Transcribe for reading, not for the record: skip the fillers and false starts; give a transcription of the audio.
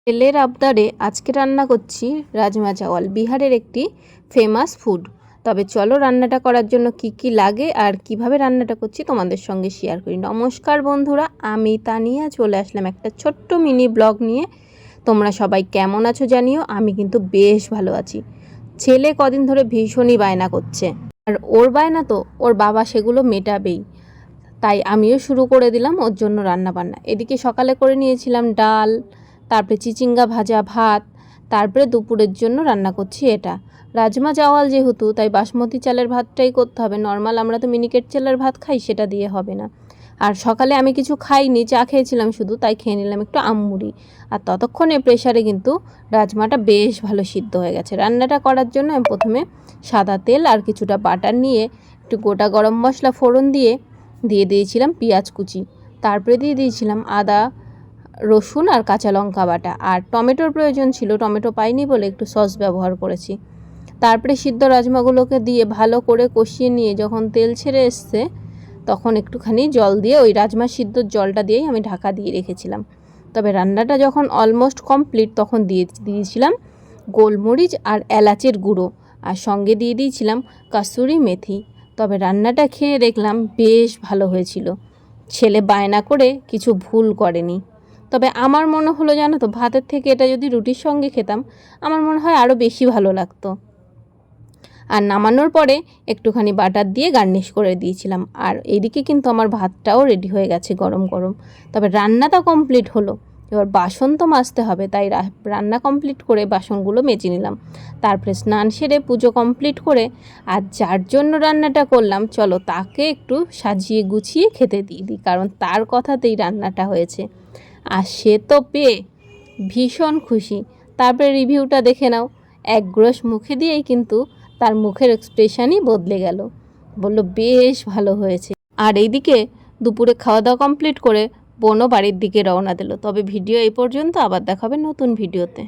ছেলের আবদারে আজকে রান্না করছি রাজমা চাওয়াল, বিহারের একটি ফেমাস ফুড। তবে চলো রান্নাটা করার জন্য কি কি লাগে আর কিভাবে রান্নাটা করছি তোমাদের সঙ্গে শেয়ার করি। নমস্কার বন্ধুরা, আমি তানিয়া চলে আসলাম একটা ছোট্ট মিনি ব্লগ নিয়ে। তোমরা সবাই কেমন আছো জানিও, আমি কিন্তু বেশ ভালো আছি। ছেলে কদিন ধরে ভীষণই বায়না করছে, আর ওর বায়না তো ওর বাবা সেগুলো মেটাবেই, তাই আমিও শুরু করে দিলাম ওর জন্য রান্না বান্না। এদিকে সকালে করে নিয়েছিলাম ডাল, তারপরে চিচিঙ্গা ভাজা, ভাত। তারপরে দুপুরের জন্য রান্না করছি এটা রাজমা চাওয়াল, যেহেতু তাই বাসমতি চালের ভাতটাই করতে হবে। নর্মাল আমরা তো মিনিকেট চালের ভাত খাই, সেটা দিয়ে হবে না। আর সকালে আমি কিছু খাইনি, চা খেয়েছিলাম শুধু, তাই খেয়ে নিলাম একটু আমমুড়ি। আর ততক্ষণে প্রেশারে কিন্তু রাজমাটা বেশ ভালো সিদ্ধ হয়ে গেছে। রান্নাটা করার জন্য আমি প্রথমে সাদা তেল আর কিছুটা বাটার নিয়ে একটু গোটা গরম মশলা ফোড়ন দিয়ে দিয়েছিলাম পেঁয়াজ কুচি। তারপরে দিয়ে দিয়েছিলাম আদা, রসুন আর কাঁচা লঙ্কা বাটা। আর টমেটোর প্রয়োজন ছিল, টমেটো পাইনি বলে একটু সস ব্যবহার করেছি। তারপরে সিদ্ধ রাজমাগুলোকে দিয়ে ভালো করে কষিয়ে নিয়ে যখন তেল ছেড়ে এসছে, তখন একটুখানি জল দিয়ে ওই রাজমা সিদ্ধর জলটা দিয়েই আমি ঢাকা দিয়ে রেখেছিলাম। তবে রান্নাটা যখন অলমোস্ট কমপ্লিট, তখন দিয়েছিলাম গোলমরিচ আর এলাচের গুঁড়ো, আর সঙ্গে দিয়ে দিয়েছিলাম কাসুরি মেথি। তবে রান্নাটা খেয়ে দেখলাম বেশ ভালো হয়েছিল। ছেলে বায়না করে কিছু ভুল করেনি। তবে আমার মনে হলো, জানো তো, ভাতের থেকে এটা যদি রুটির সঙ্গে খেতাম আমার মনে হয় আরও বেশি ভালো লাগতো। আর নামানোর পরে একটুখানি বাটার দিয়ে গার্নিশ করে দিয়েছিলাম। আর এইদিকে কিন্তু আমার ভাতটাও রেডি হয়ে গেছে গরম গরম। তবে রান্নাটা কমপ্লিট হলো, এবার বাসন তো মাজতে হবে, তাই রান্না কমপ্লিট করে বাসনগুলো মেজে নিলাম। তারপরে স্নান সেরে পুজো কমপ্লিট করে, আর যার জন্য রান্নাটা করলাম চলো তাকে একটু সাজিয়ে গুছিয়ে খেতে দিয়ে দিই, কারণ তার কথাতেই রান্নাটা হয়েছে। আর সে তো পেয়ে ভীষণ খুশি। তারপরে রিভিউটা দেখে নাও, এক গ্রস মুখে দিয়েই কিন্তু তার মুখের এক্সপ্রেশনই বদলে গেল, বলল বেশ ভালো হয়েছে। আর এইদিকে দুপুরে খাওয়া দাওয়া কমপ্লিট করে বোনও বাড়ির দিকে রওনা দিল। তবে ভিডিও এই পর্যন্ত, আবার দেখাবে নতুন ভিডিওতে।